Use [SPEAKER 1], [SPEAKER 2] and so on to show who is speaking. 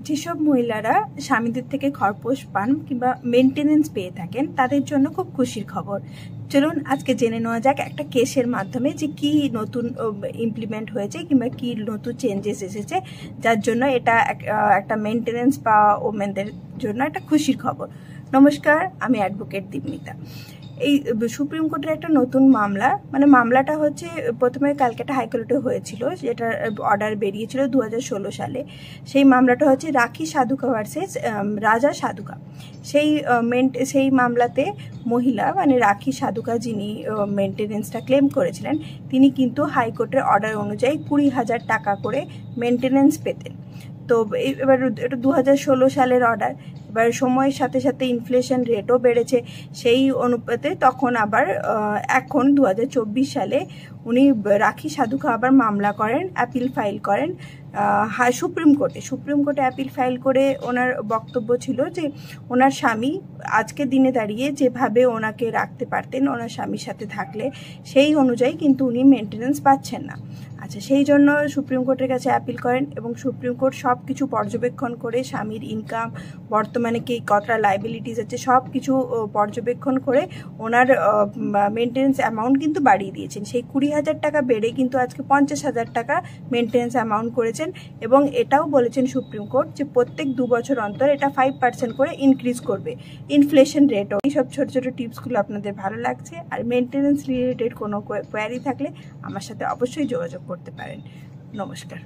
[SPEAKER 1] যেসব মহিলারা স্বামীদের থেকে খরপোশ পান কিংবা মেনটেনেন্স পেয়ে থাকেন তাদের জন্য খুব খুশির খবর। চলুন আজকে জেনে নেওয়া যাক একটা কেসের মাধ্যমে যে কি নতুন ইমপ্লিমেন্ট হয়েছে কিংবা কি নতুন চেঞ্জেস এসেছে, যার জন্য এটা একটা মেনটেনেন্স পাওয়া ওমেনদের জন্য একটা খুশির খবর। নমস্কার, আমি অ্যাডভোকেট দীপমিতা। এই সুপ্রিম কোর্টের একটা নতুন মামলাটা হচ্ছে প্রথমে ক্যালকাটা হাইকোর্টে হয়েছিল, যেটা অর্ডার বেরিয়েছিল 2016 সালে। সেই মামলাটা হচ্ছে রাখি সাধুকা ভার্সেস রাজা সাধুকা। সেই মামলাতে মহিলা রাখি সাধুকা যিনি মেনটেনেন্সটা ক্লেম করেছিলেন, তিনি কিন্তু হাইকোর্টের অর্ডার অনুযায়ী 20,000 টাকা করে মেনটেনেন্স পেতেন। তো এবার এটা 2016 সালের অর্ডার। এবার সময়ের সাথে সাথে ইনফ্লেশন রেটও বেড়েছে, সেই অনুপাতে তখন আবার এখন 2024 সালে উনি রাখি সাধুকা আবার মামলা করেন, অ্যাপিল ফাইল করেন সুপ্রিম কোর্টে অ্যাপিল ফাইল করে ওনার বক্তব্য ছিল যে ওনার স্বামী আজকের দিনে দাঁড়িয়ে যেভাবে ওনাকে রাখতে পারতেন ওনার স্বামীর সাথে থাকলে, সেই অনুযায়ী কিন্তু উনি মেনটেনেন্স পাচ্ছেন না। আচ্ছা, সেই জন্য সুপ্রিম কোর্টের কাছে অ্যাপিল করেন এবং সুপ্রিম কোর্ট সব কিছু পর্যবেক্ষণ করে স্বামীর ইনকাম, বর্তমানে কি কতটা লাইবিলিটিস আছে, সব কিছু পর্যবেক্ষণ করে ওনার মেনটেনেন্স অ্যামাউন্ট কিন্তু বাড়িয়ে দিয়েছেন। সেই 20,000 টাকা বেড়ে কিন্তু আজকে 50,000 টাকা মেনটেনেন্স অ্যামাউন্ট করেছেন। এবং এটাও বলেছেন সুপ্রিম কোর্ট যে প্রত্যেক 2 বছর অন্তর এটা 5% করে ইনক্রিজ করবে ইনফ্লেশন রেটও। এইসব ছোট ছোট টিপসগুলো আপনাদের ভালো লাগছে আর মেনটেনেন্স রিলেটেড কোনো কোয়ারি থাকলে আমার সাথে অবশ্যই যোগাযোগ করতে পারেন। নমস্কার।